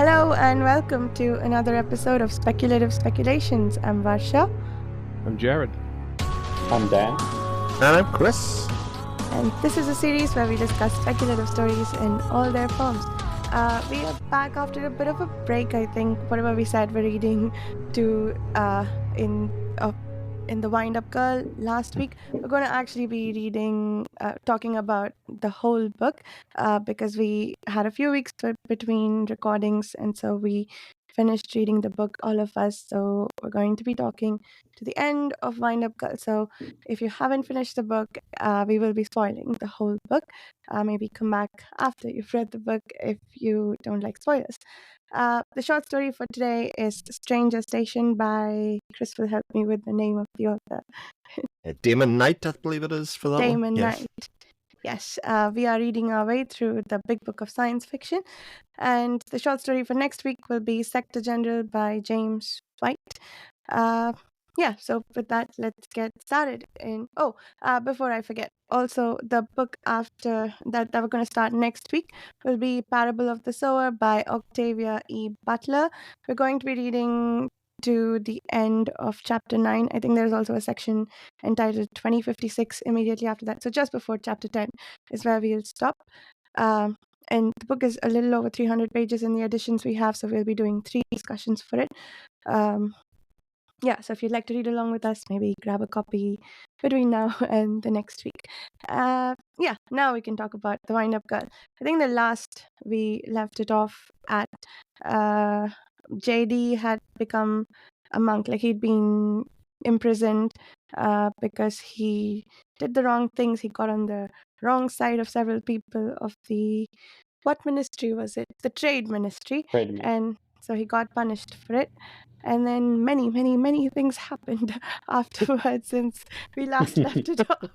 Hello and welcome to another episode of Speculative Speculations. I'm Varsha. I'm Jared. I'm Dan. And I'm Chris. And this is a series where we discuss speculative stories in all their forms. We are back after a bit of a break, I think. Whatever we said we're reading to in the Windup Girl last week, we're going to actually be talking about the whole book because we had a few weeks between recordings, and so we finished reading the book, all of us. So we're going to be talking to the end of Windup Girl. So if you haven't finished the book, we will be spoiling the whole book. Maybe come back after you've read the book if you don't like spoilers. The short story for today is Stranger Station by, Chris will help me with the name of the author. Damon Knight, I believe it is, for that Damon one. Knight. Yes, we are reading our way through the big book of science fiction. And the short story for next week will be Sector General by James White. So with that, let's get started. Before I forget, also the book after that we're going to start next week will be Parable of the Sower by Octavia E. Butler. We're going to be reading to the end of chapter 9. I think there's also a section entitled 2056 immediately after that. So just before chapter 10 is where we'll stop. And the book is a little over 300 pages in the editions we have, so we'll be doing 3 discussions for it. So if you'd like to read along with us, maybe grab a copy between now and the next week. Now we can talk about the Windup Girl. I think the last we left it off at JD had become a monk, like he'd been imprisoned because he did the wrong things. He got on the wrong side of several people of the, what ministry was it? The trade ministry. And so he got punished for it. And then many, many, many things happened afterwards since we last left it off.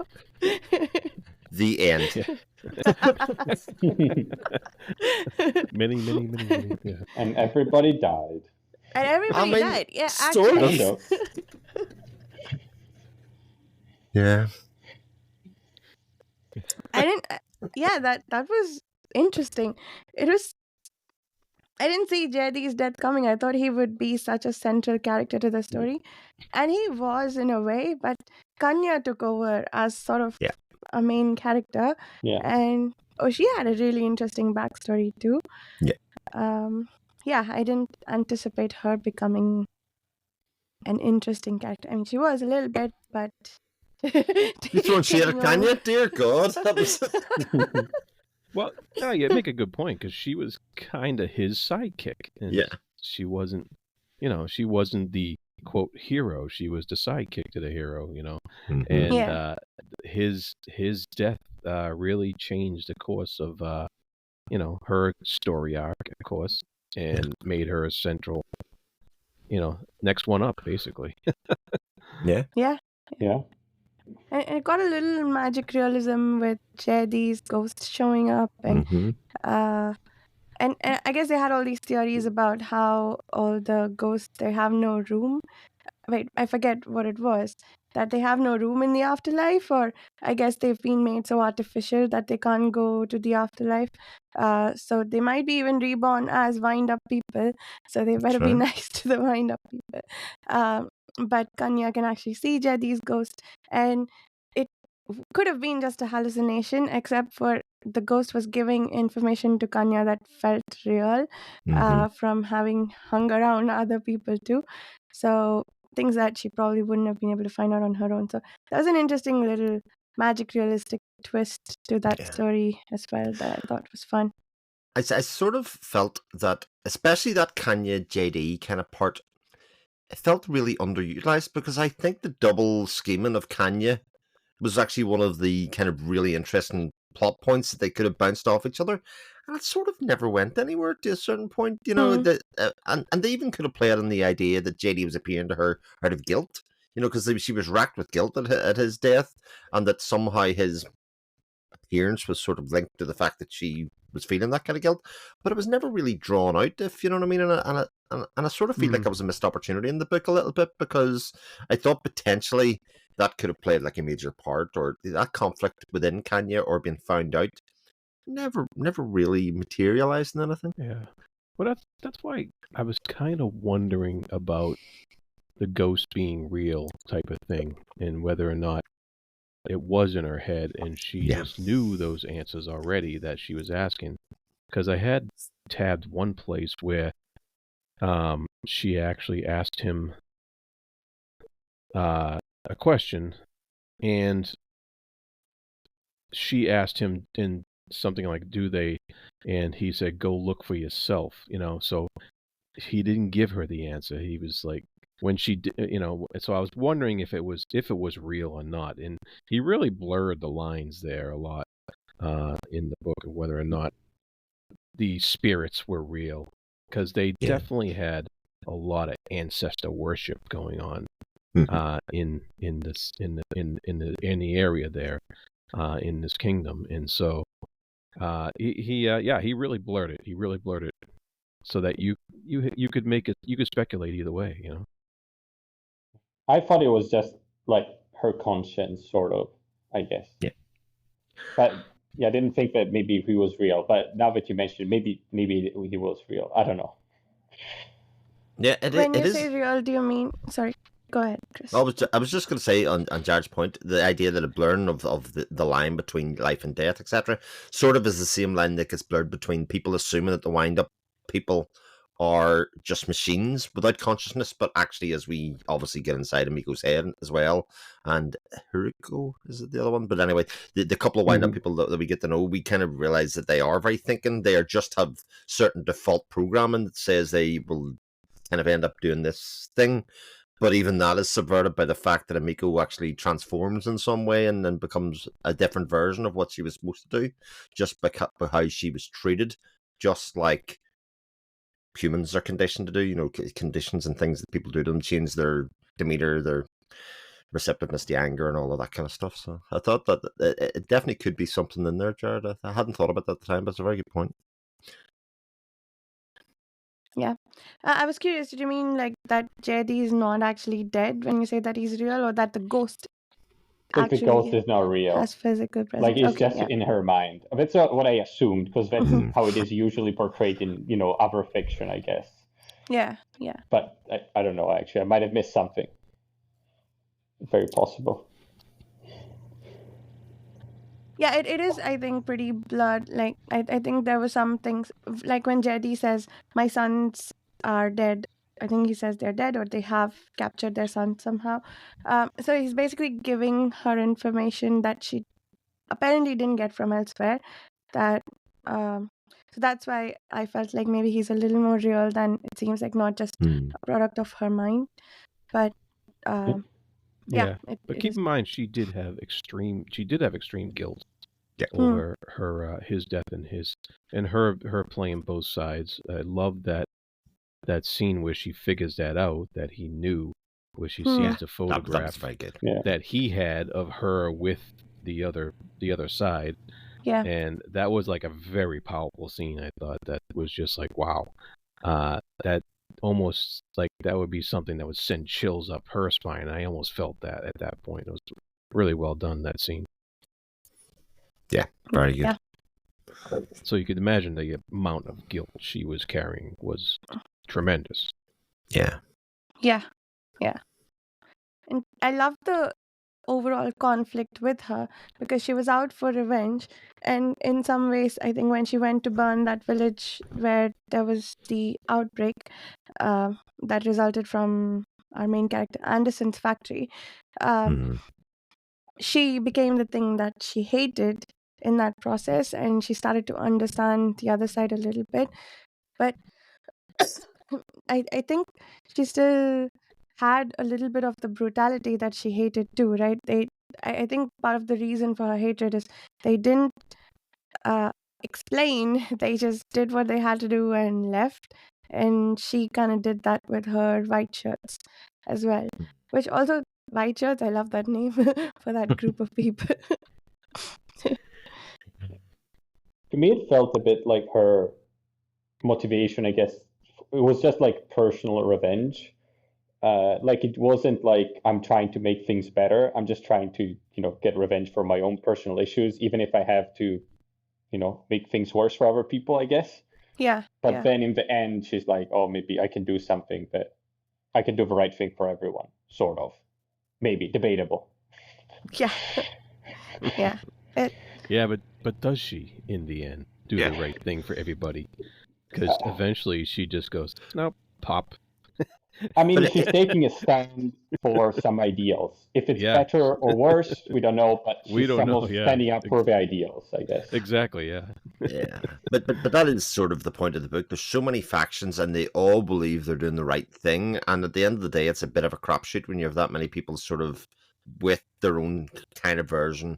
The end. Many. Yeah. And everybody died. And everybody died. Yeah, sort actually. of. Yeah. That was interesting. I didn't see Jedi's death coming. I thought he would be such a central character to the story. And he was in a way, but Kanya took over as sort of a main character. Yeah. And she had a really interesting backstory too. Yeah. I didn't anticipate her becoming an interesting character. I mean, she was a little bit, but... You throwing shade at Kanya? Dear God. That was... Well, no, you make a good point, because she was kind of his sidekick. And she wasn't, she wasn't the, quote, hero. She was the sidekick to the hero, Mm-hmm. And his death really changed the course of, her story arc, of course, and made her a central, next one up, basically. Yeah. Yeah. And it got a little magic realism with Jedi's ghosts showing up, and and I guess they had all these theories about how all the ghosts, they have no room. Wait, I forget what it was. That they have no room in the afterlife, or I guess they've been made so artificial that they can't go to the afterlife. So they might be even reborn as wind-up people. So they better be nice to the wind-up people. But Kanya can actually see Jedi's ghost, and it could have been just a hallucination, except for the ghost was giving information to Kanya that felt real from having hung around other people too. So things that she probably wouldn't have been able to find out on her own. So that was an interesting little magic realistic twist to that story as well that I thought was fun. I sort of felt that, especially that Kanya JD kind of part, it felt really underutilized, because I think the double scheming of Kanya was actually one of the kind of really interesting plot points that they could have bounced off each other, and it sort of never went anywhere to a certain point, and they even could have played on the idea that JD was appearing to her out of guilt, because she was racked with guilt at his death, and that somehow his appearance was sort of linked to the fact that she was feeling that kind of guilt, but it was never really drawn out, if you know what I mean. And I sort of feel like it was a missed opportunity in the book a little bit, because I thought potentially that could have played like a major part, or that conflict within Kanya or being found out never really materialized in anything. Yeah. Well, that's why I was kind of wondering about the ghost being real type of thing, and whether or not it was in her head, and she just knew those answers already that she was asking. Because I had tabbed one place where she actually asked him a question, and she asked him in something like, "Do they?" And he said, "Go look for yourself." So he didn't give her the answer. He was like, when she did, So I was wondering if it was real or not, and he really blurred the lines there a lot in the book of whether or not the spirits were real, because they definitely had a lot of ancestor worship going on in the area there in this kingdom, and so he really blurred it. He really blurred it so that you could make it, you could speculate either way. I thought it was just like her conscience, sort of, I guess. Yeah. But yeah, I didn't think that maybe he was real. But now that you mentioned, maybe he was real. I don't know. Yeah, When it you is. say real, do you mean? Sorry, go ahead, Chris. I was just going to say on Jared's point, the idea that a blurring of the line between life and death, etc., sort of is the same line that gets blurred between people assuming that the wind-up people are just machines without consciousness, but actually, as we obviously get inside Amiko's head as well, and Hiriko, is it the other one? But anyway, the couple of wind-up people that we get to know, we kind of realize that they are very thinking. They are just have certain default programming that says they will kind of end up doing this thing. But even that is subverted by the fact that Amiko actually transforms in some way and then becomes a different version of what she was supposed to do, just by how she was treated, just like humans are conditioned to do. Conditions and things that people do to them change their demeanor, their receptiveness to anger, and all of that kind of stuff. So I thought that it definitely could be something in there, Jared. I hadn't thought about that at the time, but it's a very good point. Yeah. I was curious, did you mean like that Jedi is not actually dead when you say that he's real, or that the ghost I think the ghost actually is not real. has physical presence? Like, it's just in her mind. That's what I assumed, because that's how it is usually portrayed in, other fiction, I guess. Yeah. But I don't know, actually. I might have missed something. Very possible. Yeah, it is, I think, pretty blood. Like, I think there were some things, like when Jedi says, my sons are dead. I think he says they're dead, or they have captured their son somehow. So he's basically giving her information that she apparently didn't get from elsewhere. So that's why I felt like maybe he's a little more real than it seems, like not just a product of her mind. But but it keep is. in mind, she did have extreme guilt over his death and her playing both sides. I love that scene where she figures that out, that he knew, where she sees the photograph that he had of her with the other side. Yeah. And that was like a very powerful scene. I thought that was just like, wow. That almost like that would be something that would send chills up her spine. I almost felt that at that point. It was really well done, that scene. Yeah, very good. Yeah. So you could imagine the amount of guilt she was carrying was tremendous. Yeah. And I love the overall conflict with her, because she was out for revenge, and in some ways I think when she went to burn that village where there was the outbreak that resulted from our main character Anderson's factory, she became the thing that she hated in that process, and she started to understand the other side a little bit. But I think she still had a little bit of the brutality that she hated too, right? I think part of the reason for her hatred is they didn't explain. They just did what they had to do and left. And she kind of did that with her white shirts as well. Which also, white shirts, I love that name for that group of people. To me, it felt a bit like her motivation, I guess. It was just like personal revenge. Like, it wasn't like I'm trying to make things better. I'm just trying to, get revenge for my own personal issues, even if I have to, make things worse for other people, I guess. Yeah. But then in the end, she's like, oh, maybe I can do something that I can do the right thing for everyone, sort of. Maybe, debatable. Yeah. Yeah. Yeah, but does she in the end do the right thing for everybody? Because eventually she just goes, nope, pop. I mean, she's taking a stand for some ideals. If it's better or worse, we don't know. But she's standing up for the ideals, I guess. Exactly. Yeah. Yeah, but that is sort of the point of the book. There's so many factions, and they all believe they're doing the right thing. And at the end of the day, it's a bit of a crapshoot when you have that many people sort of with their own kind of version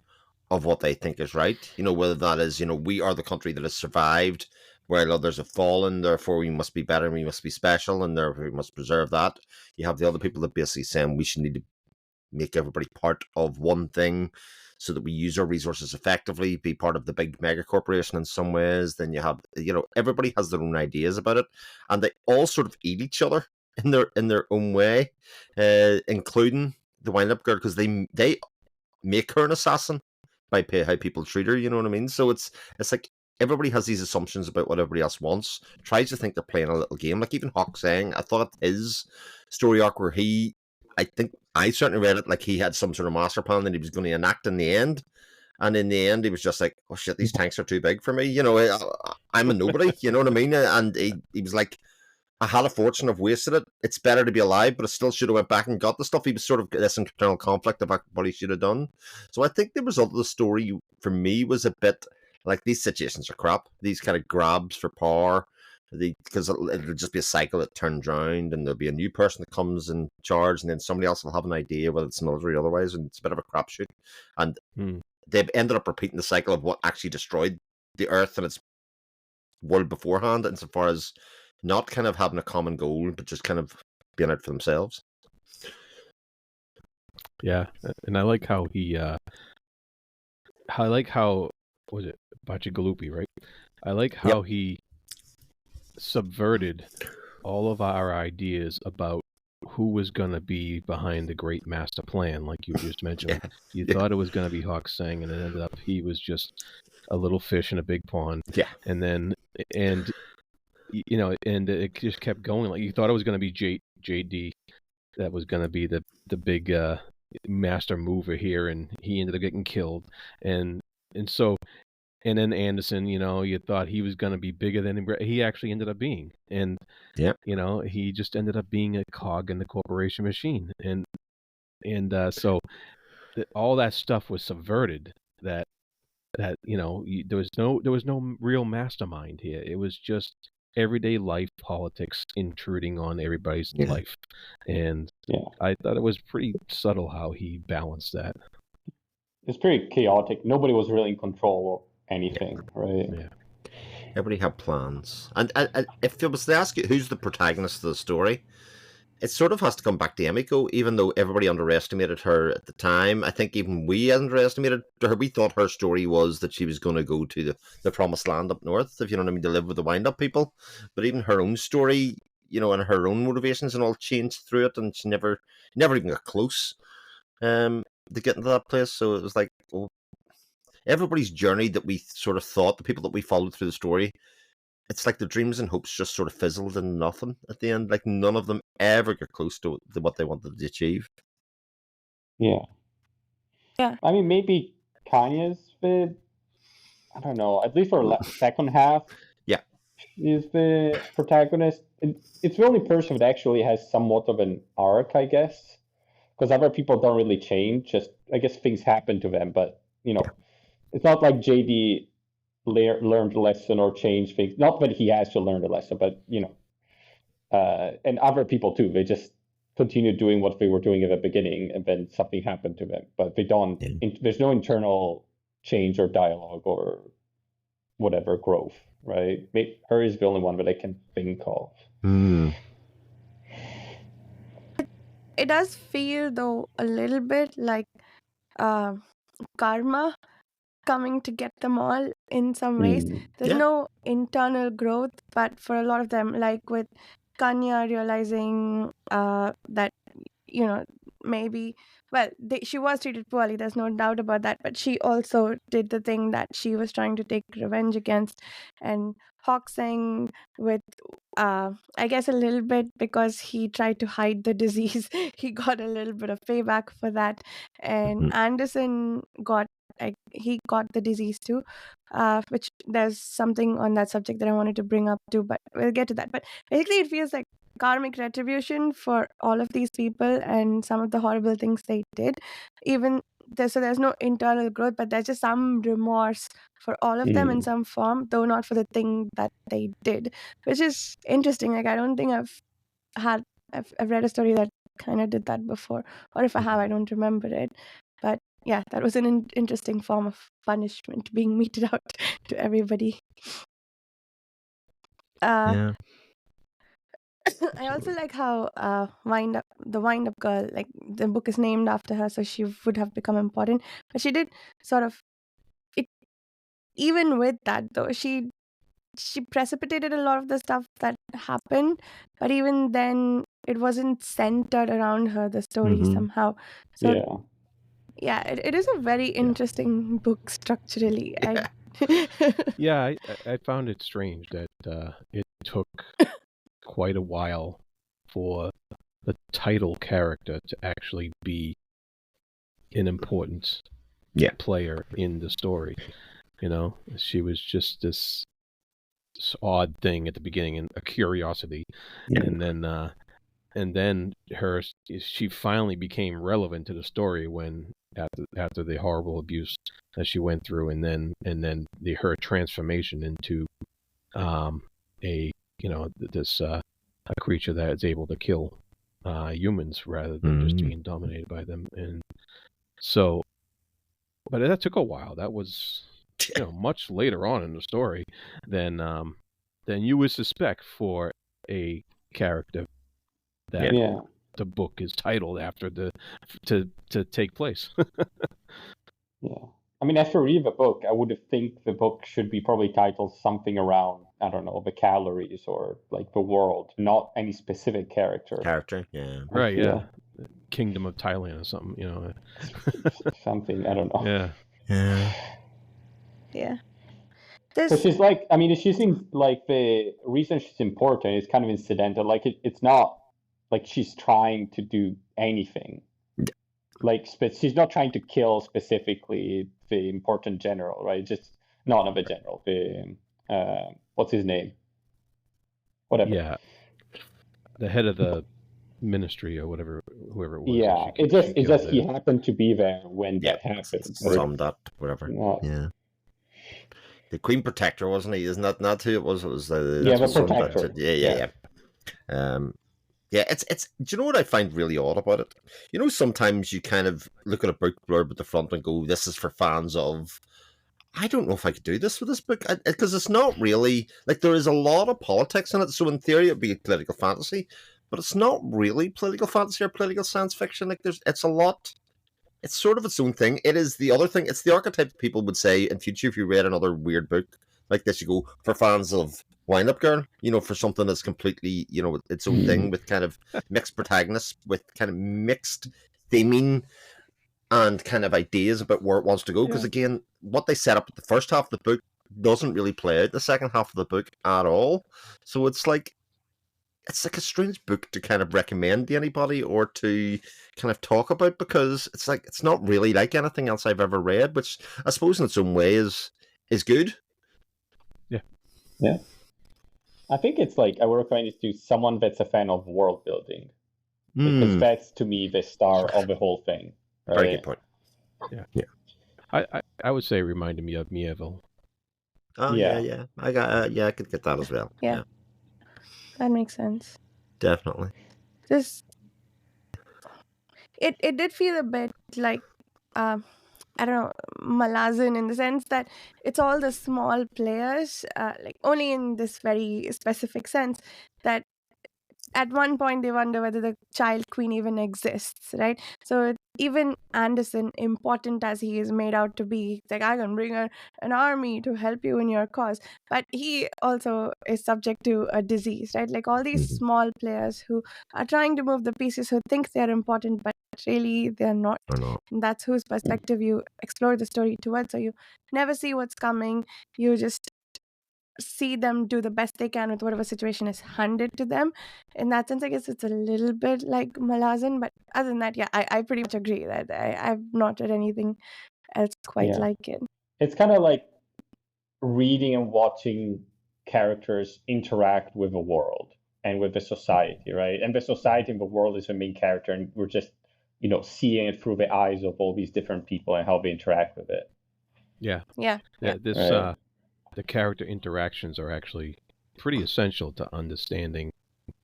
of what they think is right. You know, whether that is, you know, we are the country that has survived, while others have fallen. Therefore, we must be better. We must be special, and therefore we must preserve that. You have the other people that basically saying we should need to make everybody part of one thing, so that we use our resources effectively, be part of the big mega corporation in some ways. Then you have, you know, everybody has their own ideas about it, and they all sort of eat each other in their own way, including the Windup Girl, because they make her an assassin by how people treat her. You know what I mean? So it's like everybody has these assumptions about what everybody else wants, tries to think they're playing a little game. Like even Hawk saying, I thought his story arc where I think I certainly read it like he had some sort of master plan that he was going to enact in the end. And in the end, he was just like, oh shit, these tanks are too big for me. You know, I'm a nobody. You know what I mean? And he was like, I had a fortune, I've wasted it. It's better to be alive, but I still should have went back and got the stuff. He was sort of this internal conflict about what he should have done. So I think the result of the story for me was a bit like these situations are crap. These kind of grabs for power. Because it'll just be a cycle that turns around, and there'll be a new person that comes in charge, and then somebody else will have an idea, whether it's military or otherwise, and it's a bit of a crapshoot. And they've ended up repeating the cycle of what actually destroyed the Earth and its world beforehand, insofar as not kind of having a common goal, but just kind of being out for themselves. Yeah, and I like how was it Bacigalupi, right? I like how he subverted all of our ideas about who was going to be behind the great master plan, like you just mentioned. You thought it was going to be Hawk Sang, and it ended up he was just a little fish in a big pond. Yeah. And you know, and it just kept going. Like you thought it was going to be JD that was going to be the big master mover here, and he ended up getting killed. And then Anderson, you know, you thought he was going to be bigger than he actually ended up being. And, you know, he just ended up being a cog in the corporation machine. And so all that stuff was subverted, that you know, there was no real mastermind here. It was just everyday life politics intruding on everybody's life. And I thought it was pretty subtle how he balanced that. It's pretty chaotic. Nobody was really in control of anything, right? Yeah. Everybody had plans. And if it was to ask you who's the protagonist of the story, it sort of has to come back to Emiko, even though everybody underestimated her at the time. I think even we underestimated her. We thought her story was that she was going to go to the promised land up north, if you know what I mean, to live with the Windup people. But even her own story, you know, and her own motivations and all changed through it, and she never even got close to getting to that place. So it was like, well, everybody's journey that we sort of thought, the people that we followed through the story, it's like the dreams and hopes just sort of fizzled in nothing at the end. Like none of them ever got close to what they wanted to achieve. Yeah. I mean, maybe Kanye's the, I don't know, at least for second half. Yeah. Is the protagonist. It's the only person that actually has somewhat of an arc, I guess. Because other people don't really change. Just, I guess things happen to them. But, you know, it's not like JD learned a lesson or changed things. Not that he has to learn a lesson, but, you know, and other people too. They just continue doing what they were doing at the beginning, and then something happened to them. But they don't. There's no internal change or dialogue or whatever growth, right? Her is the only one that I can think of. It does feel, though, a little bit like karma coming to get them all in some ways. There's no internal growth, but for a lot of them, like with Kanya realizing that, you know, maybe, well, she was treated poorly, there's no doubt about that, but she also did the thing that she was trying to take revenge against. And Hoxing, with I guess a little bit because he tried to hide the disease, he got a little bit of payback for that. And Anderson he got the disease too, which there's something on that subject that I wanted to bring up too, but we'll get to that. But basically, it feels like karmic retribution for all of these people and some of the horrible things they did. Even so there's no internal growth, but there's just some remorse for all of them in some form, though not for the thing that they did, which is interesting. Like, I don't think I've read a story that kind of did that before, or if I have, I don't remember it. But yeah, that was an interesting form of punishment being meted out to everybody. Yeah. I also like how the Windup Girl, like the book is named after her, so she would have become important. But she did sort of it. Even with that, though, she precipitated a lot of the stuff that happened. But even then, it wasn't centered around her, the story somehow. So yeah, it is a very interesting book structurally. Yeah, I found it strange that it took quite a while for the title character to actually be an important player in the story. You know, she was just this odd thing at the beginning and a curiosity, and then she finally became relevant to the story when after the horrible abuse that she went through, and then her transformation into a creature that is able to kill humans rather than just being dominated by them. And so, but that took a while. That was much later on in the story than you would suspect for a character that the book is titled after to take place. I mean, after reading the book, I would think the book should be probably titled something around, I don't know, the calories or like the world, not any specific character. Right, yeah. Kingdom of Thailand or something, something, I don't know. Yeah. So she's like, I mean, she seems like the reason she's important is kind of incidental. Like, it's not like she's trying to do anything. Like, she's not trying to kill specifically the important general, right? Just not the general. The what's his name? Whatever. Yeah, the head of the ministry or whatever, whoever it was. Yeah, it's just he happened to be there when that happened. Summed up, whatever. Yeah. The Queen Protector, wasn't he? Isn't that not who it was? It was the Protector. Yeah. Yeah, it's. Do you know what I find really odd about it? You know, sometimes you kind of look at a book blurb at the front and go, "This is for fans of." I don't know if I could do this with this book because it's not really like there is a lot of politics in it. So in theory, it'd be political fantasy, but it's not really political fantasy or political science fiction. Like it's a lot. It's sort of its own thing. It is the other thing. It's the archetype people would say in future if you read another weird book like this. You go for fans of Windup Girl, for something that's completely, its own thing with kind of mixed protagonists, with kind of mixed theming and kind of ideas about where it wants to go. Because again, what they set up at the first half of the book doesn't really play out the second half of the book at all. So it's like a strange book to kind of recommend to anybody or to kind of talk about, because it's like it's not really like anything else I've ever read, which I suppose in its own way is good. Yeah. I think it's like I would recommend it to someone that's a fan of world building, because that's to me the star of the whole thing. Right? Very good point. Yeah. I would say it reminded me of Mieville. Oh yeah. I could get that as well. Yeah. That makes sense. Definitely. It did feel a bit like I don't know, Malazan, in the sense that it's all the small players, like only in this very specific sense that at one point they wonder whether the child queen even exists, right? So even Anderson, important as he is made out to be, like, I can bring an army to help you in your cause, but he also is subject to a disease, right? Like all these small players who are trying to move the pieces, who think they're important, but really they're not. Or not. And that's whose perspective you explore the story towards. So you never see what's coming. You just see them do the best they can with whatever situation is handed to them. In that sense, I guess it's a little bit like Malazan, but other than that, yeah, I pretty much agree that I've not read anything else quite Yeah. like it. It's kind of like reading and watching characters interact with the world and with the society, right? And the society and the world is the main character, and we're just, seeing it through the eyes of all these different people and how they interact with it. Yeah. Yeah. This Right. the character interactions are actually pretty essential to understanding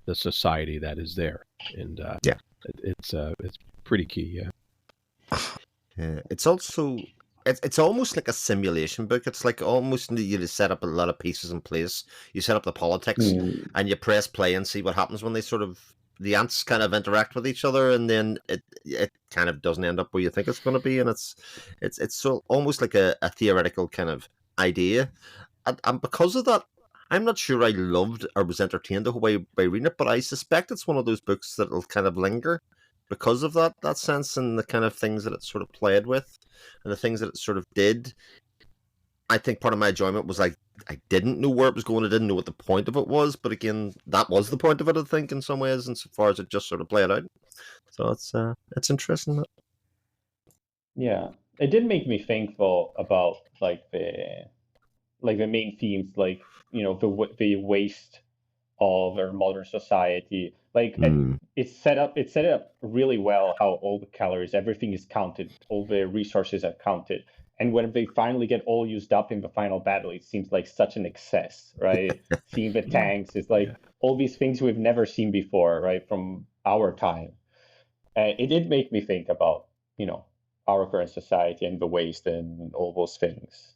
the society that is there, and Yeah. it's pretty key. Yeah. It's also it's almost like a simulation book. It's like almost you just set up a lot of pieces in place. You set up the politics, and you press play and see what happens when they the ants kind of interact with each other, and then it kind of doesn't end up where you think it's going to be, and it's so almost like a theoretical kind of idea, and because of that, I'm not sure I loved or was entertained the whole way by reading it, but I suspect it's one of those books that will kind of linger because of that sense and the kind of things that it sort of played with and the things that it sort of did. I think part of my enjoyment was I didn't know where it was going. I didn't know what the point of it was, but again, that was the point of it, I think, in some ways, insofar as it just sort of played out. So it's interesting. Yeah, it did make me think though about the main themes, the waste of our modern society. It's set up really well how all the calories, everything is counted, all the resources are counted. And when they finally get all used up in the final battle, it seems like such an excess, right? Seeing the tanks is like all these things we've never seen before, right? From our time. It did make me think about, our current society and the waste and all those things.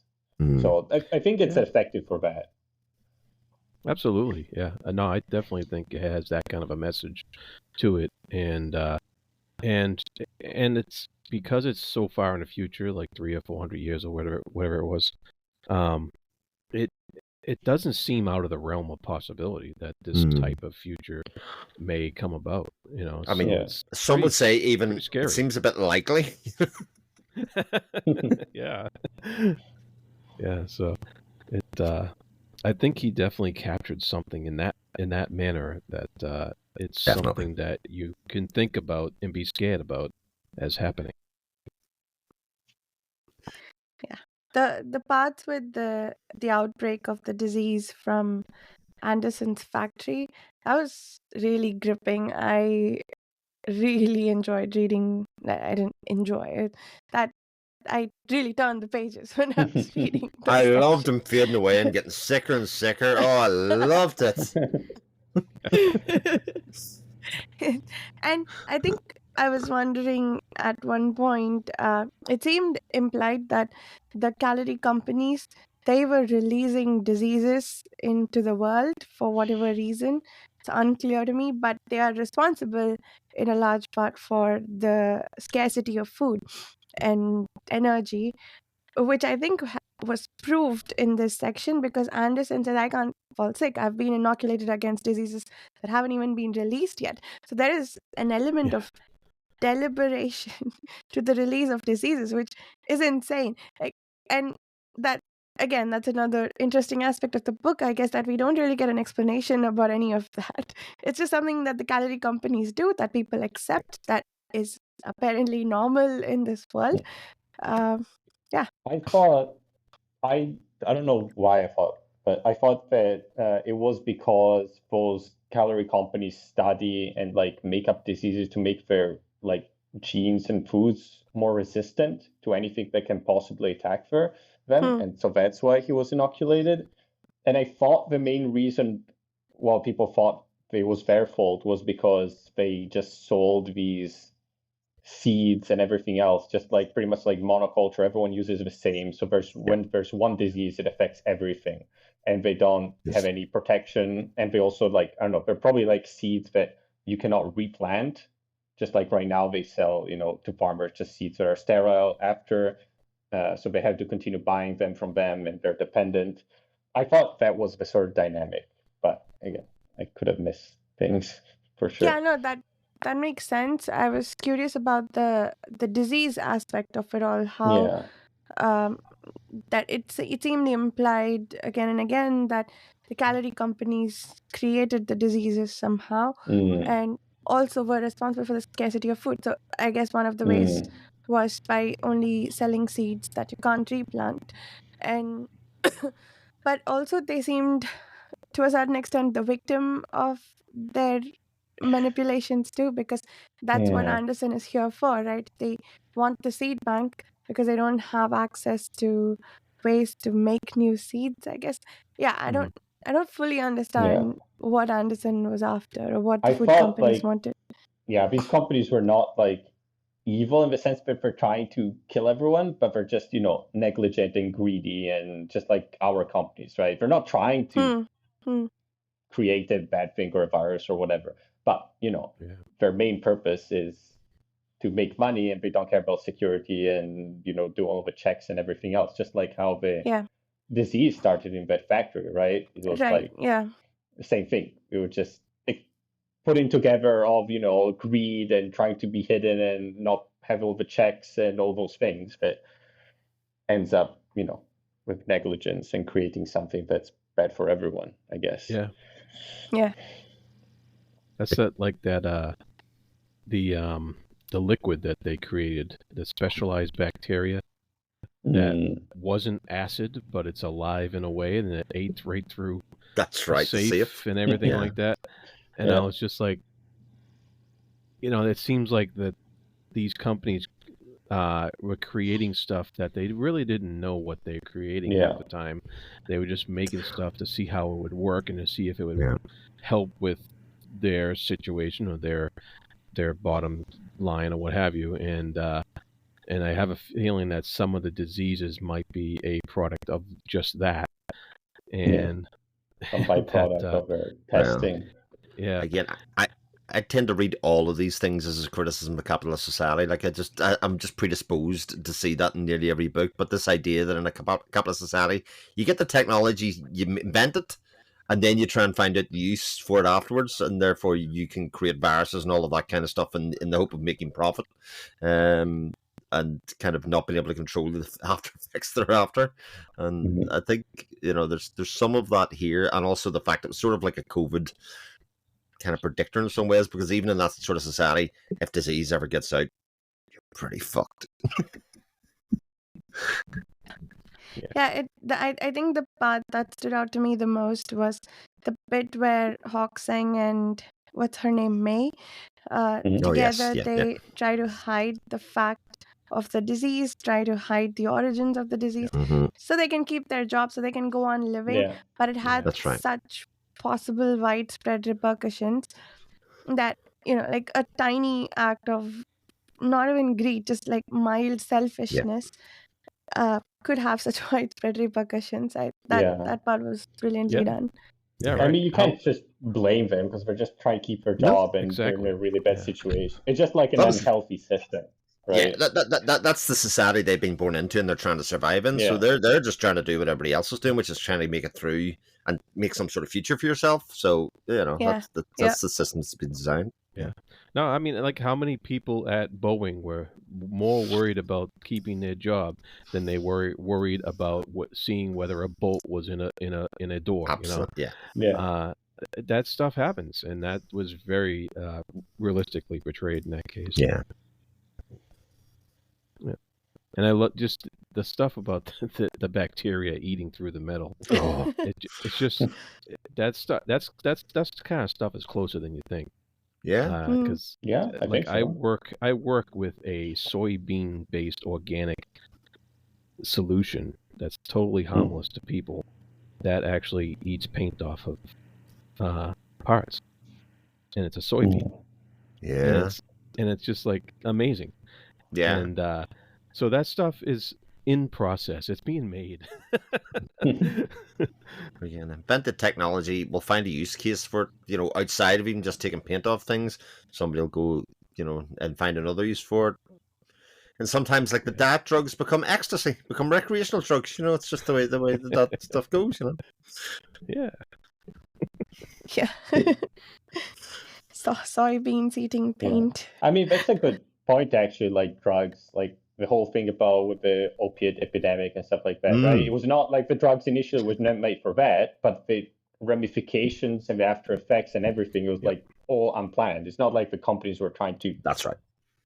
So I think it's effective for that. Absolutely, yeah. No, I definitely think it has that kind of a message to it, and it's because it's so far in the future, like 300 or 400 years or whatever it was. It doesn't seem out of the realm of possibility that this type of future may come about. I mean, it's some would say even scary. it seems a bit likely. Yeah, yeah. So I think he definitely captured something in that manner that it's Definitely. something that you can think about and be scared about as happening. Yeah. The parts with the outbreak of the disease from Anderson's factory, that was really gripping. I really enjoyed reading. I didn't enjoy it. That I really turned the pages when I was reading. I loved him fading away and getting sicker and sicker. Oh, I loved it. And I think I was wondering at one point, it seemed implied that the calorie companies, they were releasing diseases into the world for whatever reason. It's unclear to me, but they are responsible in a large part for the scarcity of food and energy, which I think was proved in this section because Anderson said, I can't fall sick. I've been inoculated against diseases that haven't even been released yet. So there is an element of deliberation to the release of diseases, which is insane. And that, again, that's another interesting aspect of the book, I guess, that we don't really get an explanation about any of that. It's just something that the calorie companies do, that people accept, that is apparently normal in this world. Yeah. I thought I don't know why I thought, but I thought that it was because those calorie companies study and make up diseases to make their genes and foods more resistant to anything that can possibly attack them, and so that's why he was inoculated. And I thought the main reason why people thought it was their fault was because they just sold these seeds and everything else, just pretty much like monoculture. Everyone uses the same. So when there's one disease, it affects everything, and they don't have any protection. And they also I don't know, they're probably seeds that you cannot replant. Just like right now, they sell to farmers just seeds that are sterile after, so they have to continue buying them from them, and they're dependent. I thought that was the sort of dynamic, but again, I could have missed things for sure. Yeah, no, that makes sense. I was curious about the disease aspect of it all. How Yeah. um, that it seemed implied again and again that the calorie companies created the diseases somehow, and also were responsible for the scarcity of food. So I guess one of the ways was by only selling seeds that you can't replant, and but also they seemed to a certain extent the victim of their manipulations too, because that's what Anderson is here for, right? They want the seed bank because they don't have access to ways to make new seeds, I guess. Yeah, I don't fully understand what Anderson was after or what the I food thought companies wanted. these companies were not like evil in the sense that they're trying to kill everyone, but they're just, negligent and greedy and just like our companies, right? They're not trying to create a bad thing or a virus or whatever. But, their main purpose is to make money, and they don't care about security and, do all the checks and everything else, just like how the disease started in that factory, right? It was Right, like yeah. the same thing. It was just like putting together of, greed and trying to be hidden and not have all the checks and all those things that ends up, with negligence and creating something that's bad for everyone, I guess. Yeah. Yeah. That's the liquid that they created, the specialized bacteria that wasn't acid, but it's alive in a way, and it ate right through That's right, the safe and everything like that. And I was just like, it seems like that these companies were creating stuff that they really didn't know what they were creating at the time. They were just making stuff to see how it would work and to see if it would help with their situation or their bottom line or what have you. And I have a feeling that some of the diseases might be a product of just that. And some byproduct of their testing. Yeah. Again, I tend to read all of these things as a criticism of capitalist society. Like I'm just predisposed to see that in nearly every book. But this idea that in a capitalist society, you get the technology, you invent it, and then you try and find out use for it afterwards, and therefore you can create viruses and all of that kind of stuff in the hope of making profit, and kind of not being able to control the after effects thereafter. And I think there's some of that here, and also the fact that it's sort of like a COVID kind of predictor in some ways, because even in that sort of society, if disease ever gets out, you're pretty fucked. I think the part that stood out to me the most was the bit where Hawksing and what's her name, May, together they try to hide the fact of the disease, try to hide the origins of the disease, so they can keep their job, so they can go on living. But it had such possible widespread repercussions that like a tiny act of not even greed, just like mild selfishness, could have such widespread repercussions. That part was brilliantly done. Yeah, right. I mean, you can't just blame them because they're just trying to keep their job and they're in a really bad situation. It's just like an unhealthy system, right? Yeah, that's the society they've been born into, and they're trying to survive in. So they're just trying to do what everybody else is doing, which is trying to make it through and make some sort of future for yourself. So that's the system that's been designed. Yeah. No, I mean, like, how many people at Boeing were more worried about keeping their job than they were worried about seeing whether a bolt was in a door? Absolutely. That stuff happens, and that was very realistically portrayed in that case. Yeah. And I love just the stuff about the bacteria eating through the metal. It's just that stuff. That's the kind of stuff is closer than you think. Yeah. Because I work with a soybean-based organic solution that's totally harmless to people that actually eats paint off of parts, and it's a soybean. Yeah. And it's just like amazing. Yeah. And so that stuff is in process. It's being made. We can invent the technology. We'll find a use case for it, outside of even just taking paint off things. Somebody will go, and find another use for it. And sometimes, like the diet drugs become ecstasy, become recreational drugs. It's just the way that stuff goes. Yeah. soybeans eating paint. I mean, that's a good point, actually, like drugs, like the whole thing about with the opiate epidemic and stuff like that, right? It was not like the drugs initially was not made for that, but the ramifications and the after effects and everything, it was like all unplanned. It's not like the companies were trying to That's right.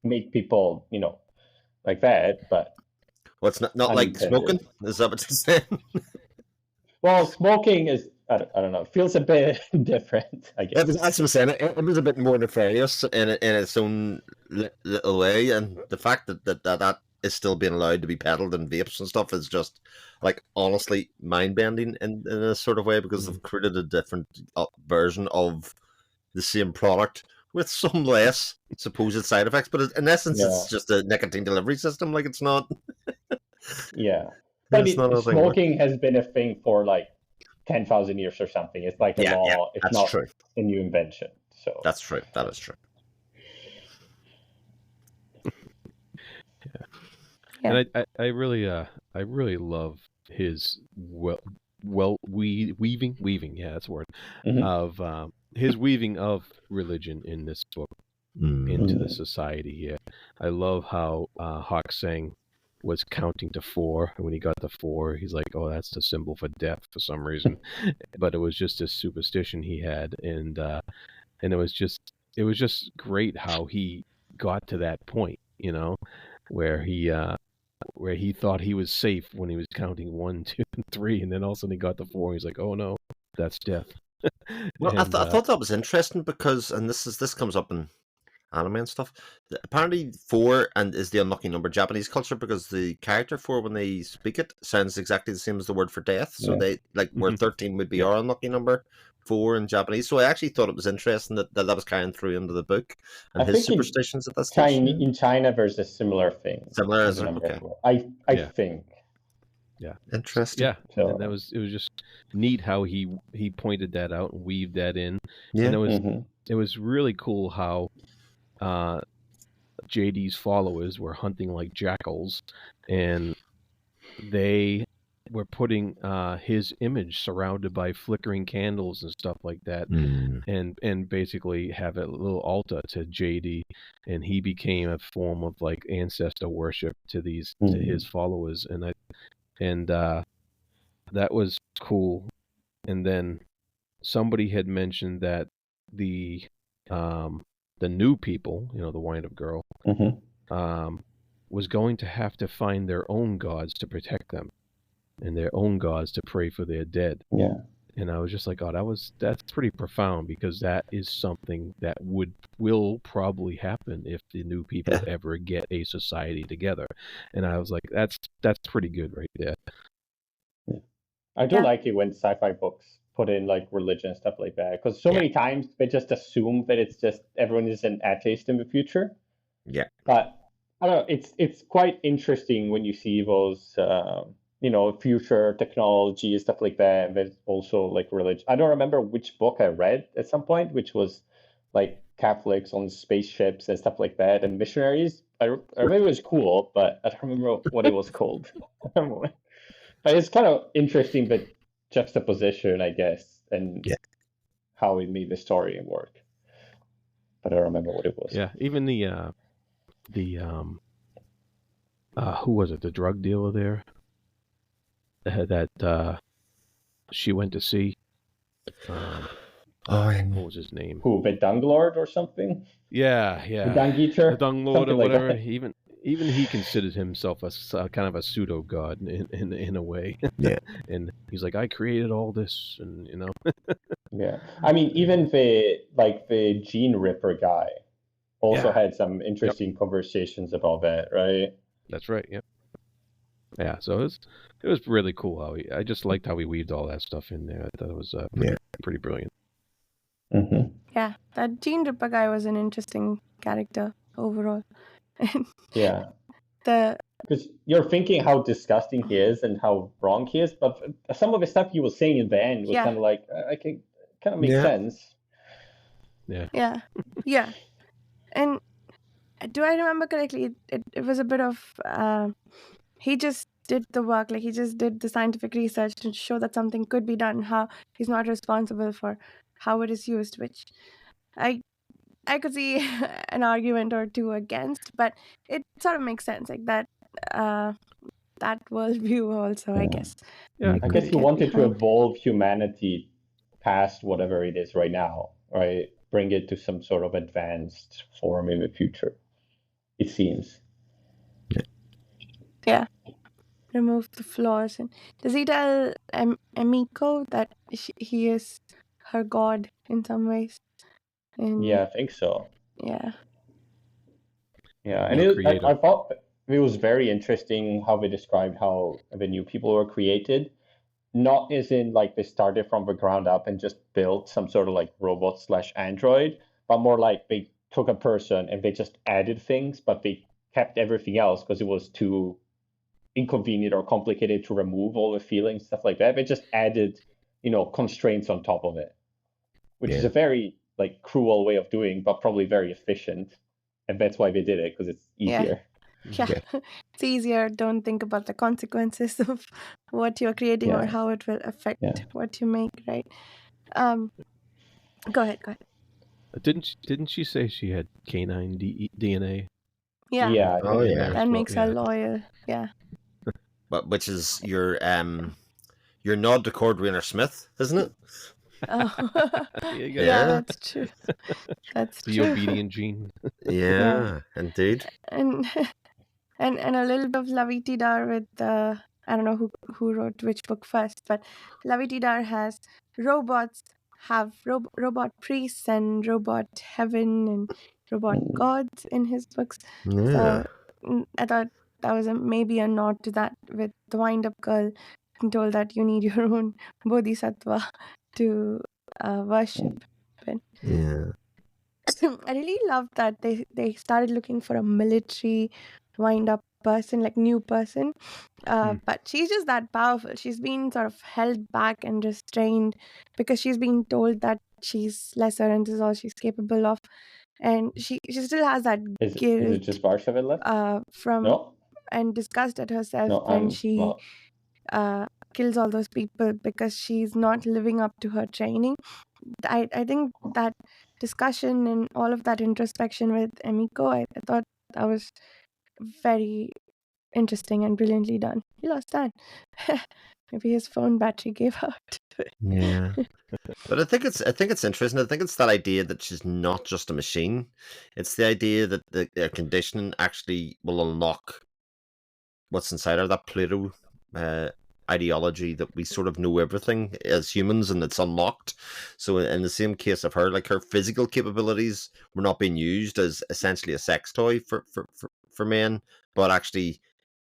make people, like that, but Well, it's not like smoking. Is that what you're saying? Well, smoking is, I don't know, feels a bit different, I guess. That's what I'm saying. It was a bit more nefarious in its own little way, and the fact that is still being allowed to be peddled in vapes and stuff is just, like, honestly mind-bending in a sort of way, because they've created a different version of the same product with some less supposed side effects, but in essence, it's just a nicotine delivery system. Like, it's not. Yeah. But I mean, smoking has been a thing for like 10,000 years or something. It's like a law. Yeah, it's not a new invention. So that's true. That is true. And I really love his weaving. Yeah, that's the word. Of his weaving of religion in this book into the society here. I love how Hawk Sang was counting to 4, and when he got to 4, he's like, "Oh, that's the symbol for death for some reason," but it was just a superstition he had, and it was just great how he got to that point, where he thought he was safe when he was counting 1, 2, and 3, and then all of a sudden he got to 4, and he's like, "Oh no, that's death." Well, I thought that was interesting because, and this comes up in anime and stuff. Apparently, 4 is the unlucky number in Japanese culture, because the character 4, when they speak it, sounds exactly the same as the word for death. So they where 13 would be our unlucky number, 4 in Japanese. So I actually thought it was interesting that was carrying through into the book and his superstitions at that stage. In China, there's a similar thing. Similar, is it? Okay. I think. Yeah. Interesting. Yeah. So, and it was just neat how he pointed that out and weaved that in. Yeah. And it was really cool how JD's followers were hunting like jackals, and they were putting his image surrounded by flickering candles and stuff like that, and basically have a little altar to JD, and he became a form of like ancestor worship to his followers, and that was cool. And then somebody had mentioned that the new people, the Windup Girl, was going to have to find their own gods to protect them, and their own gods to pray for their dead. Yeah. And I was just like, oh, that's pretty profound, because that is something that will probably happen if the new people ever get a society together. And I was like, that's pretty good right there. Yeah. I do like it when sci-fi books put in like religion and stuff like that, because so many times they just assume that it's just everyone is an atheist in the future. Yeah. But I don't know, it's quite interesting when you see those future technology and stuff like that, and there's also like religion. I don't remember which book I read at some point, which was like Catholics on spaceships and stuff like that, and missionaries. I remember it was cool, but I don't remember what it was called. But it's kind of interesting, but juxtaposition, I guess, and how it made the story work. But I don't remember what it was. Yeah, even the who was it? The drug dealer there that she went to see. What was his name? Who, the Dung Lord or something? Yeah. The Dung Eater? The Dung Lord or whatever. Like even he considered himself a kind of a pseudo god in a way. Yeah. And he's like, I created all this, and Yeah. I mean, even the Gene Ripper guy also had some interesting conversations about that, right? That's right. Yep. Yeah. So it was really cool how I just liked how he weaved all that stuff in there. I thought it was pretty brilliant. Yeah, that Gene Ripper guy was an interesting character overall. Yeah. The Because you're thinking how disgusting he is and how wrong he is, but some of the stuff he was saying in the end was kind of like, I can kind of make sense. Yeah. Yeah. And do I remember correctly? It was a bit of he just did the work, like he just did the scientific research to show that something could be done. How he's not responsible for how it is used, which I I could see an argument or two against, but it sort of makes sense. Like that worldview also, I Yeah. guess. Yeah. I could guess he get wanted to behind. evolve humanity past whatever it is right now, right? Bring it to some sort of advanced form in the future, it seems. Yeah, remove the flaws. And does he tell Emiko that he is her god in some ways? And Yeah, I think so. yeah, Yeah, and More creative. I thought it was very interesting how they described how the new people were created. Not as in like they started from the ground up and just built some sort of like robot slash android, but more like they took a person and they just added things, but they kept everything else because it was too inconvenient or complicated to remove all the feelings, stuff like that. They just added, constraints on top of it, which is Yeah. a very like cruel way of doing, but probably very efficient. And that's why they did it, because it's yeah, easier. yeah. It's easier. Don't think about the consequences of what you're creating or Yeah. how it will affect Yeah. what you make. Right. Go ahead. Didn't she say she had canine DNA? Yeah, Yeah, I Oh, think yeah. that makes her Yeah. loyal. Yeah. But which is your nod to Cordwainer Smith, isn't it? Oh, You got yeah, Yeah. that's true. That's the true. obedient gene. Yeah, indeed. And and a little bit of Lavitidar with I don't know who wrote which book first, but Lavitidar has robots have robot priests and robot heaven and robot gods in his books. Yeah. So I thought that was maybe a nod to that with the Windup Girl being told that you need your own bodhisattva to worship. Yeah. I really love that they started looking for a military wind-up person, like new person. But she's just that powerful. She's been sort of held back and restrained because she's been told that she's lesser and this is all she's capable of. And she still has that Is it guilt just Varshavin left? from No, and disgust at herself no, when she well, kills all those people because she's not living up to her training. I think that discussion and all of that introspection with Emiko, I thought that was very interesting and brilliantly done. He lost that. Maybe his phone battery gave out. Yeah. But I think it's interesting. I think it's that idea that she's not just a machine. It's the idea that the conditioning actually will unlock what's inside her, that Plato ideology that we sort of know everything as humans and it's unlocked. So in the same case of her, like her physical capabilities were not being used as essentially a sex toy for men, but actually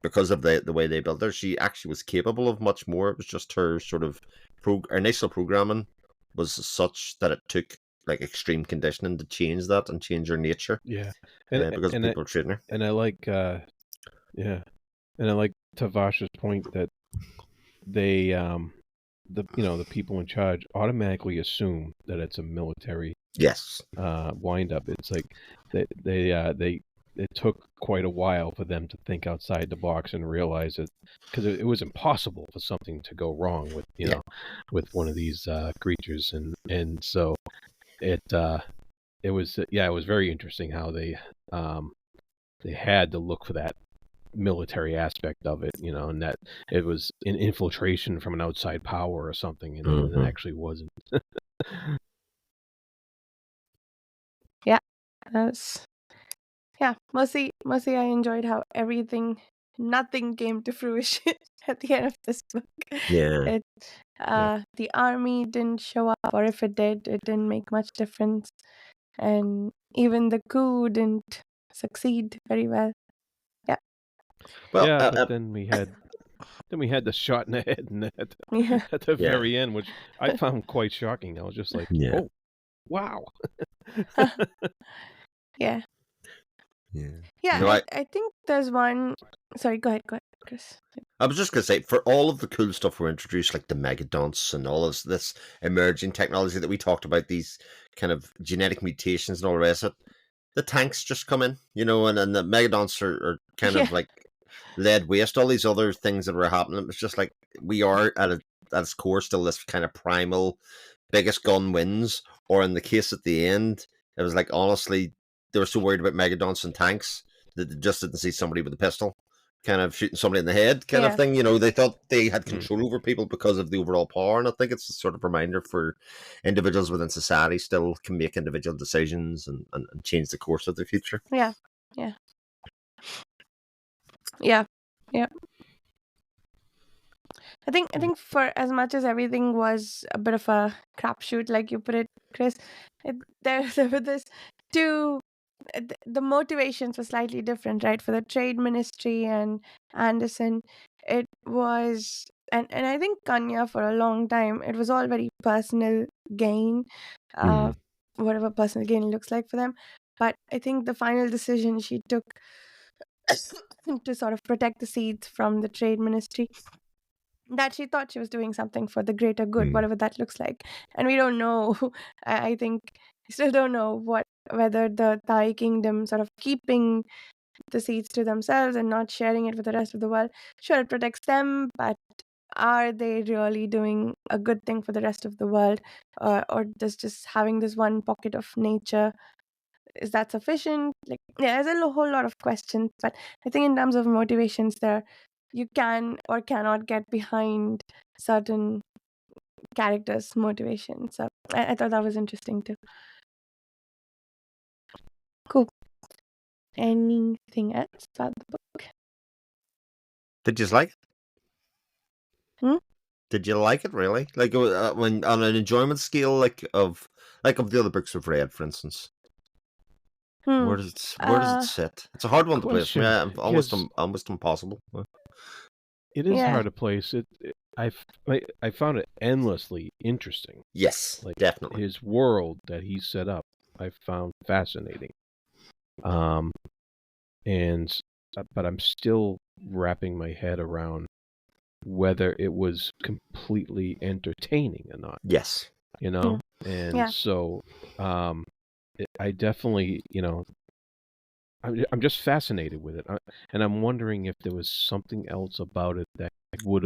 because of the way they built her, she actually was capable of much more. It was just her sort of her initial programming was such that it took like extreme conditioning to change that and change her nature. Yeah, because people were treating her. And I like, and I like Tavash's point that they, the people in charge automatically assume that it's a military Yes. wind up. It's like they it took quite a while for them to think outside the box and realize it, because it was impossible for something to go wrong with with one of these creatures, and so it was it was very interesting how they had to look for that military aspect of it, and that it was an infiltration from an outside power or something, and it actually wasn't. Mostly I enjoyed how nothing came to fruition at the end of this book. Yeah. The army didn't show up, or if it did, it didn't make much difference. And even the coup didn't succeed very well. Yeah. Well, But then we had the shot in the head Yeah. at the very end, which I found quite shocking. I was just like, oh, wow. Yeah. Yeah. No, I think there's one. Sorry, go ahead, Chris. I was just going to say, for all of the cool stuff we're introduced, like the megadonts and all of this emerging technology that we talked about, these kind of genetic mutations and all the rest of it, the tanks just come in, and the megadonts are kind of like laid waste. All these other things that were happening, it's just like we are at its core still this kind of primal, biggest gun wins, or in the case at the end, It was like, honestly, they were so worried about megadons and tanks that they just didn't see somebody with a pistol kind of shooting somebody in the head kind of thing. They thought they had control over people because of the overall power. And I think it's a sort of reminder for individuals within society still can make individual decisions and change the course of the future. Yeah. I think for as much as everything was a bit of a crapshoot, like you put it, Chris, there were this two. The motivations were slightly different, right? For the trade ministry and Anderson, it was, and I think Kanya for a long time, it was all very personal gain, whatever personal gain looks like for them. But I think the final decision she took to sort of protect the seeds from the trade ministry, that she thought she was doing something for the greater good, whatever that looks like. And we don't know. I think we still don't know whether the Thai kingdom sort of keeping the seeds to themselves and not sharing it with the rest of the world. Sure, it protects them, but are they really doing a good thing for the rest of the world, or does just having this one pocket of nature, is that sufficient? Like, yeah, there's a whole lot of questions, but I think in terms of motivations, there you can or cannot get behind certain characters' motivation. So I thought that was interesting too. Cool. Anything else about the book? Did you like it? Hmm? Did you like it really? Like when on an enjoyment scale, like of the other books we've read, for instance. Where does it sit? It's a hard one to place. Yeah, almost impossible. It is hard to place. I found it endlessly interesting. Yes, like definitely. His world that he set up, I found fascinating. But I'm still wrapping my head around whether it was completely entertaining or not. Yes. And so I definitely, I'm just fascinated with it. And I'm wondering if there was something else about it that could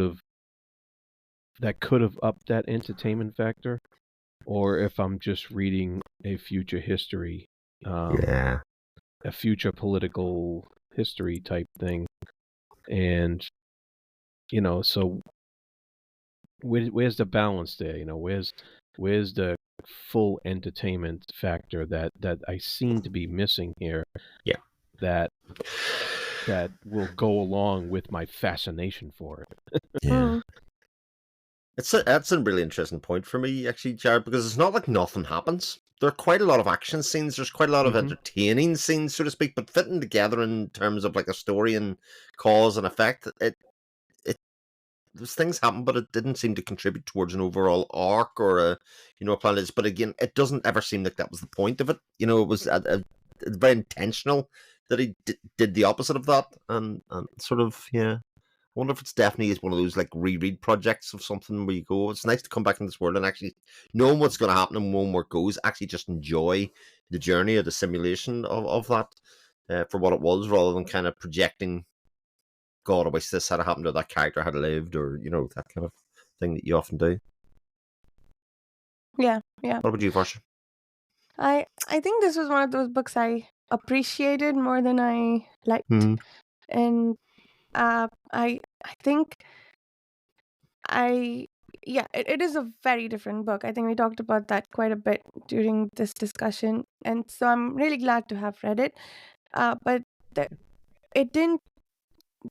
have upped that entertainment factor, or if I'm just reading a future history, a future political history type thing. And, so where's the balance there? Where's the full entertainment factor that I seem to be missing here? Yeah. That will go along with my fascination for it. Yeah. That's a really interesting point for me, actually, Jared, because it's not like nothing happens. There are quite a lot of action scenes. There's quite a lot of entertaining scenes, so to speak, but fitting together in terms of like a story and cause and effect, those things happen, but it didn't seem to contribute towards an overall arc or a plan. But again, it doesn't ever seem like that was the point of it. It was very intentional that he did the opposite of that, and sort of I wonder if it's definitely one of those like reread projects of something where you go, it's nice to come back in this world and actually knowing what's going to happen and knowing where it goes, actually just enjoy the journey or the simulation of that for what it was, rather than kind of projecting, God, I wish this had happened or that character had lived, or that kind of thing that you often do. Yeah. What about you, Varsha? I think this was one of those books I appreciated more than I liked, and I think it is a very different book. I think we talked about that quite a bit during this discussion, and so I'm really glad to have read it. But there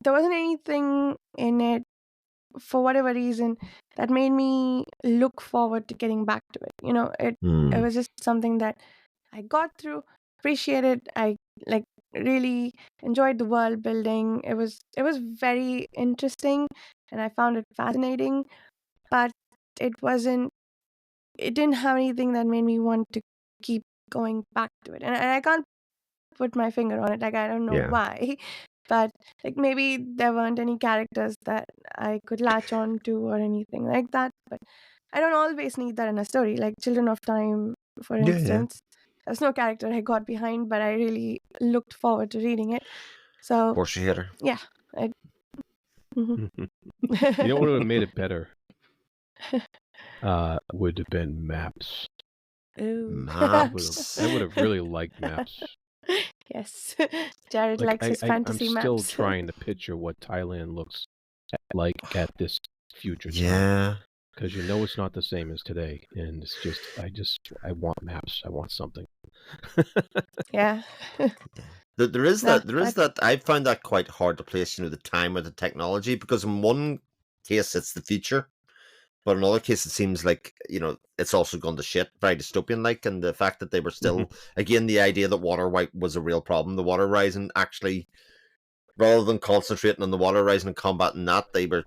wasn't anything in it, for whatever reason, that made me look forward to getting back to it. It was just something that I got through, appreciated. I really enjoyed the world building. It was very interesting, and I found it fascinating. But it didn't have anything that made me want to keep going back to it, and I can't put my finger on it. Like, I don't know why, but maybe there weren't any characters that I could latch on to or anything like that. But I don't always need that in a story. Like Children of Time, for instance. There's no character I got behind, but I really looked forward to reading it. So, Porsche hitter. Yeah. You know what would have made it better? Would have been maps. Ooh. Maps. I would have really liked maps. Yes. Jared Like likes his I'm fantasy still maps. trying to picture what Thailand looks like at this future time. Yeah. Because you know it's not the same as today, and it's just I want maps. I want something. Yeah. There is No, that. I found that quite hard to place, the time or the technology, because in one case it's the future, but in another case it seems like, it's also gone to shit, very dystopian like, and the fact that they were still, again, the idea that water was a real problem, the water rising actually, rather than concentrating on the water rising and combating that, they were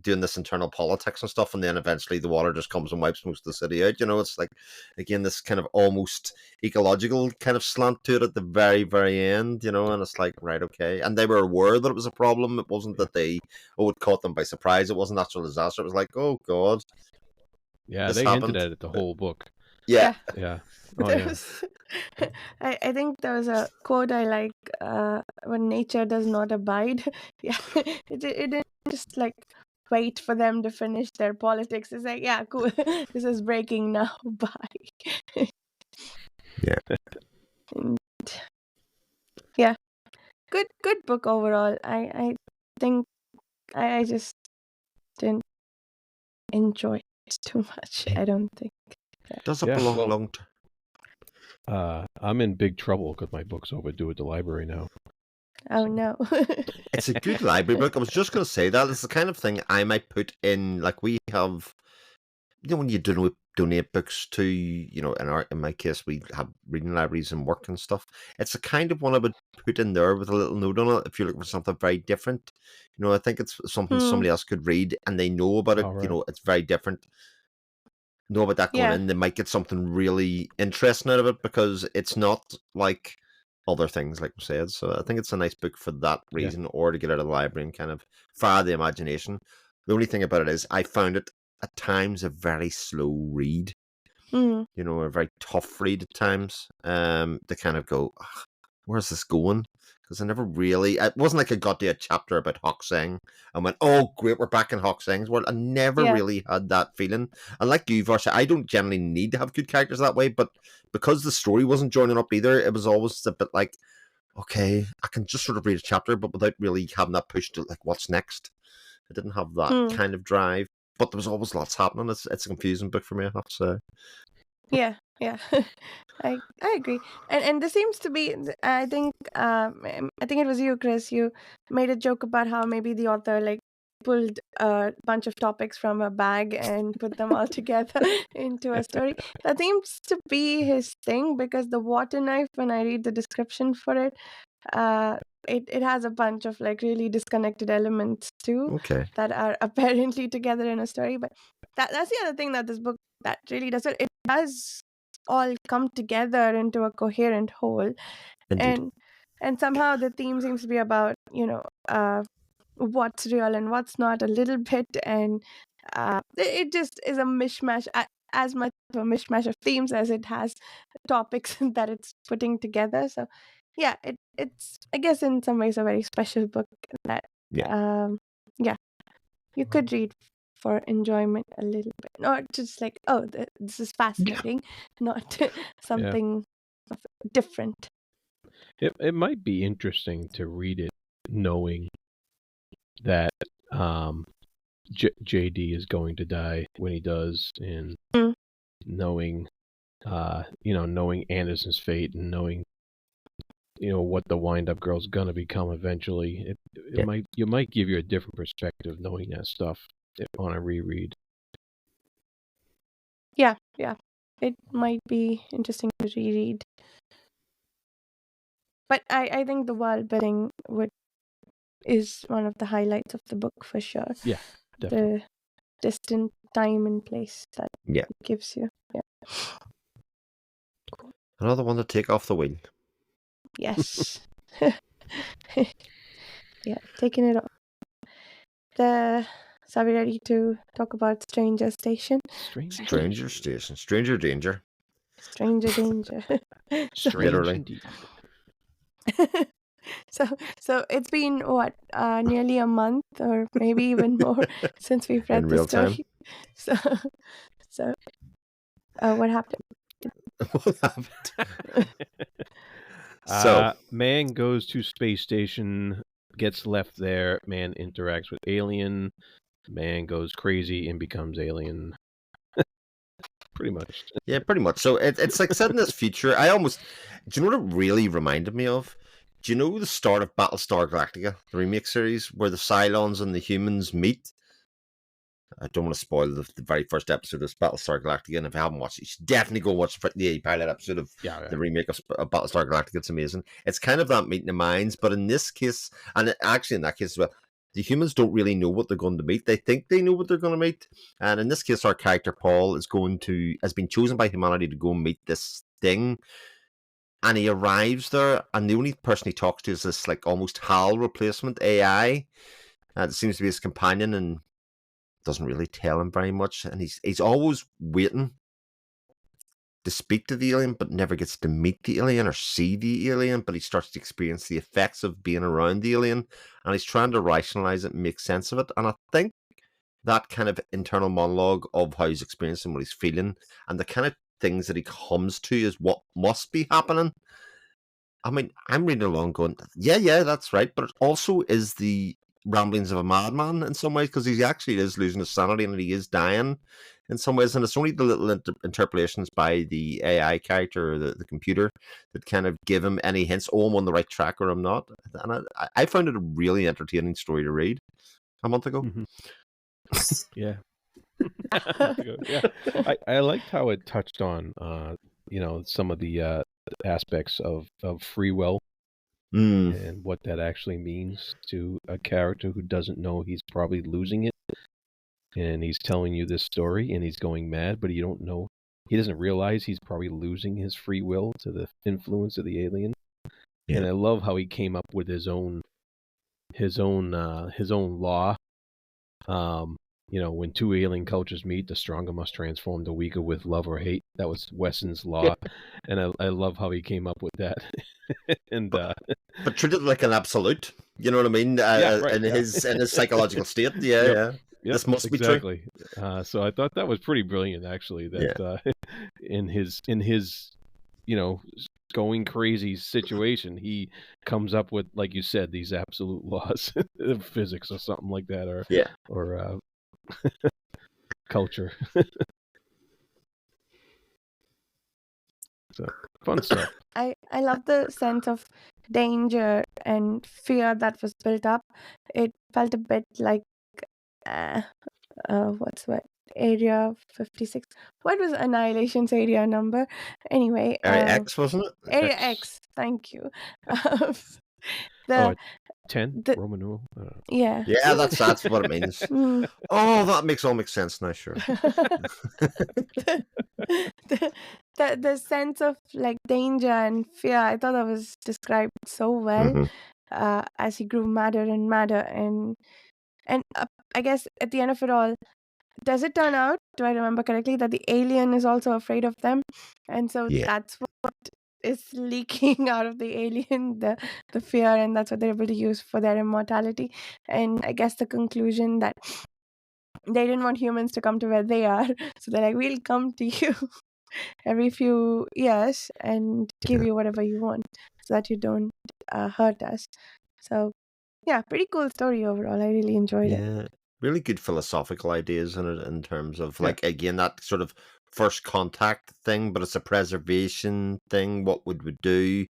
doing this internal politics and stuff, and then eventually the water just comes and wipes most of the city out. It's like, again, this kind of almost ecological kind of slant to it at the very, very end, and it's like, right, okay. And they were aware that it was a problem. It wasn't that it caught them by surprise. It wasn't natural disaster. It was like, oh God. Yeah, this they happened. hinted at it the whole book. Yeah. Yeah. Oh, There yeah. was, I think there was a quote I like, when nature does not abide. Yeah, it didn't just like wait for them to finish their politics. It's like, yeah, cool. This is breaking now. Bye. Yeah. And, yeah, good book overall. I think I just didn't enjoy it too much. I don't think. Does it Yeah, belong well, long term? I'm in big trouble because my book's overdue at the library now. Oh no. It's a good library book. I was just going to say that. It's the kind of thing I might put in, like we have, when you donate books to, in my case, we have reading libraries and work and stuff. It's the kind of one I would put in there with a little note on it if you're looking for something very different. I think it's something somebody else could read and they know about it. All right. It's very different. Know about that going in, they might get something really interesting out of it because it's not like other things, like we said. So I think it's a nice book for that reason, or to get out of the library and kind of fire the imagination. The only thing about it is I found it at times a very slow read. A very tough read at times. To kind of go, where's this going? Because I never really, it wasn't like I got to a chapter about Hokseng and went, oh great, we're back in Hokseng's world. I never really had that feeling. And like you, Varsha, I don't generally need to have good characters that way, but because the story wasn't joining up either, it was always a bit like, okay, I can just sort of read a chapter, but without really having that push to like, what's next? I didn't have that kind of drive, but there was always lots happening. It's a confusing book for me, I have to say. Yeah. I agree, and there seems to be, I think it was you, Chris. You made a joke about how maybe the author like pulled a bunch of topics from a bag and put them all together into a story. That seems to be his thing, because the water knife, when I read the description for it, it has a bunch of like really disconnected elements too, that are apparently together in a story. But that's the other thing that this book that really does it. It does all come together into a coherent whole. Indeed. And somehow the theme seems to be about what's real and what's not a little bit, and it just is a mishmash, as much of a mishmash of themes as it has topics that it's putting together. So yeah, it's I guess in some ways a very special book that you could read for enjoyment a little bit, not just like, oh, this is fascinating, not something different. It might be interesting to read it knowing that JD is going to die when he does, and knowing knowing Anderson's fate, and knowing what the Windup Girl's gonna become eventually. You might give you a different perspective knowing that stuff on a reread. Yeah, it might be interesting to reread. But I think the world building is one of the highlights of the book for sure. Yeah, definitely. The distant time and place that it gives you. Yeah. Cool. Another one to take off the wheel. Yes. Yeah, taking it off. So are we ready to talk about Stranger Station? Stranger Station. Stranger Danger. Stranger Danger. Literally. So it's been what, nearly a month or maybe even more since we've read the story. So what happened? What happened? So, man goes to space station, gets left there. Man interacts with alien. Man goes crazy and becomes alien. Pretty much. yeah, pretty much. So it's like set in this future. Do you know what it really reminded me of? Do you know the start of Battlestar Galactica, the remake series, where the Cylons and the humans meet? I don't want to spoil the very first episode of Battlestar Galactica, and if you haven't watched it, you should definitely go watch the pilot episode of the remake of Battlestar Galactica. It's amazing. It's kind of that meeting of minds, but in this case, and actually in that case as well, the humans don't really know what they're going to meet. They think they know what they're going to meet, and in this case, our character Paul has been chosen by humanity to go and meet this thing. And he arrives there, and the only person he talks to is this like almost HAL replacement AI. It seems to be his companion, and doesn't really tell him very much. And he's always waiting to speak to the alien, but never gets to meet the alien or see the alien. But he starts to experience the effects of being around the alien, and he's trying to rationalize it and make sense of it. And I think that kind of internal monologue of how he's experiencing what he's feeling, and the kind of things that he comes to is what must be happening. I mean, I'm reading along going, yeah, that's right. But it also is the ramblings of a madman in some ways, because he actually is losing his sanity and he is dying in some ways. And it's only the little interpolations by the AI character or the computer that kind of give him any hints, oh, I'm on the right track or I'm not. And I found it a really entertaining story to read a month ago. Mm-hmm. Yeah. Yeah. I liked how it touched on some of the aspects of free will and what that actually means to a character who doesn't know he's probably losing it, and he's telling you this story and he's going mad, but he doesn't realize he's probably losing his free will to the influence of the alien. And I love how he came up with his own law. When two alien cultures meet, the stronger must transform the weaker with love or hate. That was Wesson's law, and I love how he came up with that. And but treat it like an absolute. You know what I mean? In his psychological state. Yeah. This must be true. So I thought that was pretty brilliant, actually. That in his going crazy situation, he comes up with, like you said, these absolute laws of physics or something like that, or culture. So fun stuff. I love the sense of danger and fear that was built up. It felt a bit like Area 56. What was Annihilation's area number? Anyway, Area X, wasn't it? Area X. Thank you. 10 Roman numeral. Yeah, that's what it means. Oh, that makes sense now. Sure. the sense of like danger and fear, I thought that was described so well as he grew madder and madder, and I guess at the end of it all, does it turn out, do I remember correctly, that the alien is also afraid of them, and so that's what is leaking out of the alien, the fear, and that's what they're able to use for their immortality. And I guess the conclusion that they didn't want humans to come to where they are, so they're like, we'll come to you every few years and give you whatever you want so that you don't hurt us. So yeah, pretty cool story overall. I really enjoyed it. Really good philosophical ideas in it, in terms of like, again, that sort of first contact thing, but it's a preservation thing. What would we do?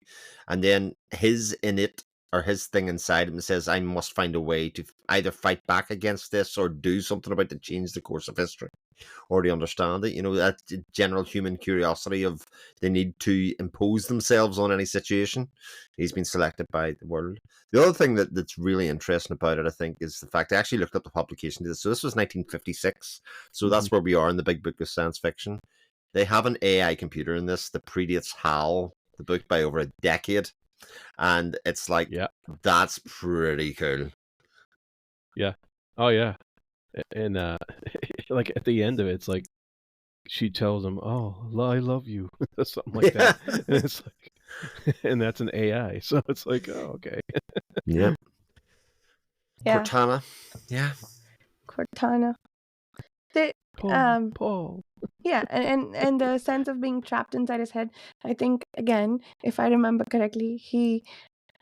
And then his thing inside him says, I must find a way to either fight back against this or do something about it to change the course of history, or to understand it. That general human curiosity of they need to impose themselves on any situation. He's been selected by the world. The other thing that's really interesting about it, I think, is the fact I actually looked up the publication of this. So this was 1956. So that's where we are in the big book of science fiction. They have an AI computer in this that predates HAL, the book, by over a decade. And it's like, that's pretty cool. Yeah. Oh, yeah. And like at the end of it, it's like she tells him, "Oh, I love you," something like that. And it's like, and that's an AI, so it's like, oh, okay. Yeah. Cortana. Cortana. Paul. Yeah, and the sense of being trapped inside his head. I think, again, if I remember correctly, he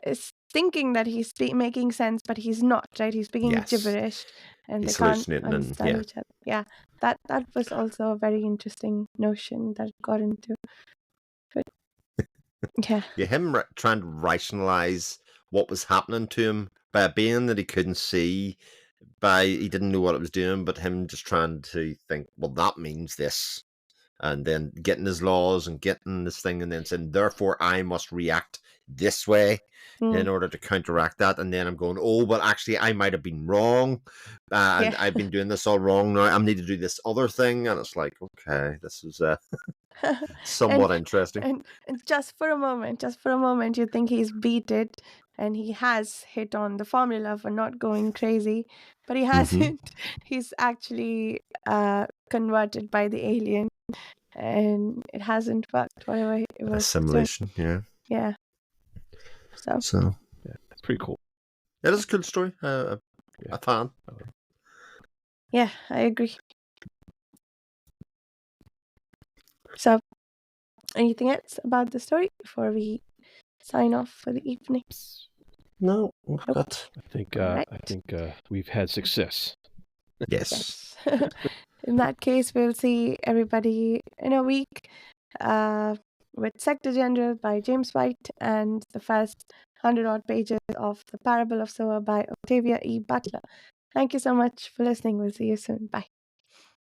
is thinking that he's making sense, but he's not, right? He's speaking Yes. gibberish, and they He's can't hallucinating and understand yeah. each other. Yeah, that was also a very interesting notion that it got into. But yeah, Yeah, him trying to rationalize what was happening to him by a being that he couldn't see, he didn't know what it was doing, but him just trying to think, well, that means this, and then getting his laws and getting this thing, and then saying, therefore, I must react this way in order to counteract that. And then I'm going, oh, well, actually, I might have been wrong, and Yeah. I've been doing this all wrong now. I need to do this other thing, and it's like, okay, this is somewhat interesting. And just for a moment, you think he's beat it, and he has hit on the formula for not going crazy, but he hasn't. He's actually converted by the alien, and it hasn't worked. Whatever it was Assimilation, yeah. Yeah. So yeah, it's pretty cool. It is a cool story. A fan. Yeah, I agree. So, anything else about the story before we sign off for the evening? No, Nope. I think we've had success. Yes. In that case, we'll see everybody in a week with Sector General by James White and the first 100-odd pages of The Parable of Sower by Octavia E. Butler. Thank you so much for listening. We'll see you soon. Bye.